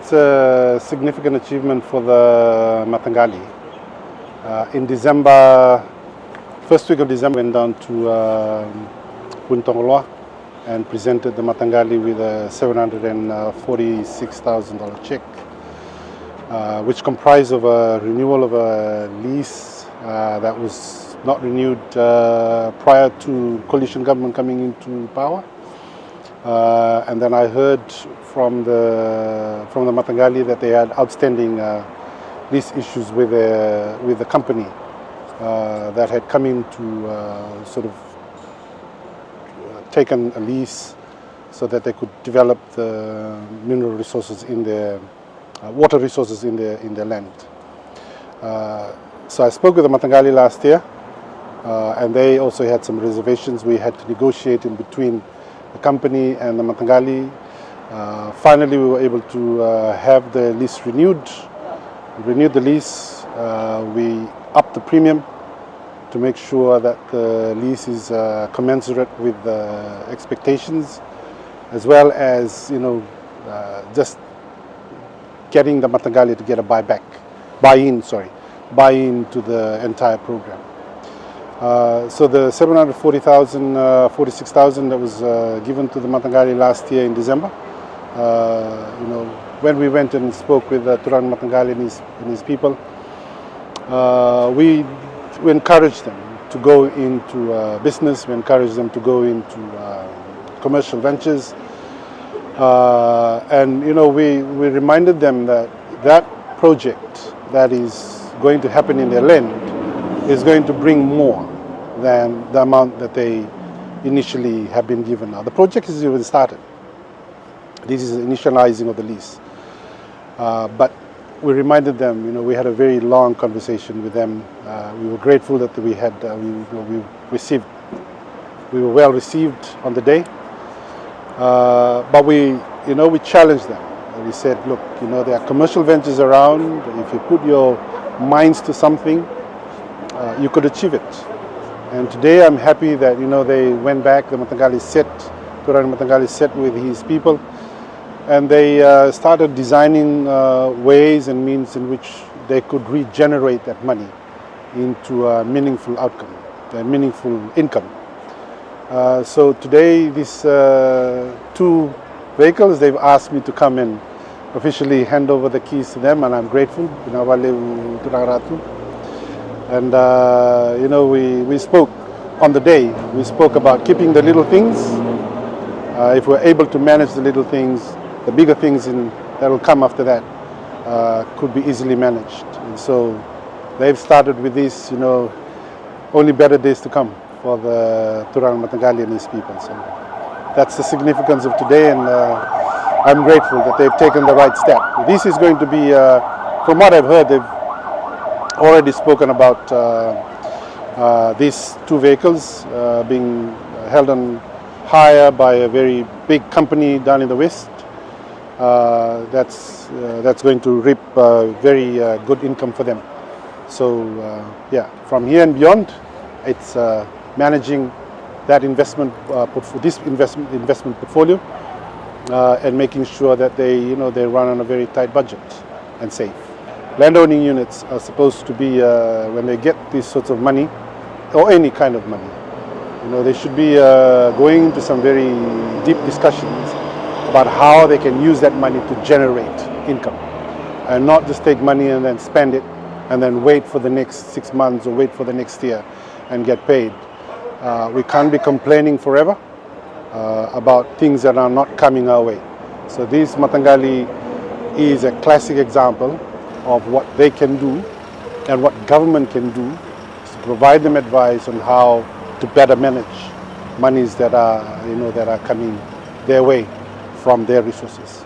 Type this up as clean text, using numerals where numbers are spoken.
it's a significant achievement for the Mataqali. In December, first week of December, went down to Vunitogoloa and presented the Mataqali with a $746,000 check, which comprised of a renewal of a lease that was not renewed prior to coalition government coming into power. And then I heard from the Mataqali that they had outstanding lease issues with the company that had come in to sort of taken a lease so that they could develop the mineral resources in their water resources in their land. So I spoke with the Mataqali last year, and they also had some reservations. We had to negotiate in between the company and the Mataqali. Finally, we were able to have the lease renewed. We renewed the lease. We upped the premium to make sure that the lease is commensurate with the expectations, as well as just getting the Mataqali to get a buy-in to the entire program. So the $746,000 that was given to the Mataqali last year in December, when we went and spoke with Turan Mataqali and his people, we encouraged them to go into business. We encouraged them to go into commercial ventures, and we reminded them that that project that is going to happen in their land is going to bring more than the amount that they initially have been given. Now the project is even started. This is the initializing of the lease, but we reminded them, we had a very long conversation with them. We were grateful that we had, we were well received on the day. But we challenged them. We said, look, there are commercial ventures around. If you put your minds to something, you could achieve it. And today I'm happy that, they went back, the Mataqali Turan Mataqali sat with his people, and they started designing ways and means in which they could regenerate that money into a meaningful outcome, a meaningful income. So today, these two vehicles, they've asked me to come and officially hand over the keys to them, and I'm grateful. And we spoke on the day. We spoke about keeping the little things. If we're able to manage the little things, the bigger things that will come after that could be easily managed. And so they've started with this, only better days to come for the Turan Mataqali and his people. So that's the significance of today, and I'm grateful that they've taken the right step. This is going to be, from what I've heard, they've already spoken about these two vehicles being held on hire by a very big company down in the west. That's going to reap very good income for them. So from here and beyond, it's managing that investment investment portfolio and making sure that they run on a very tight budget and safe. Landowning units are supposed to be, when they get these sorts of money, or any kind of money, they should be going into some very deep discussions about how they can use that money to generate income, and not just take money and then spend it and then wait for the next 6 months or wait for the next year and get paid. We can't be complaining forever about things that are not coming our way. So this Mataqali is a classic example of what they can do and what government can do, is to provide them advice on how to better manage monies that are, that are coming their way from their resources.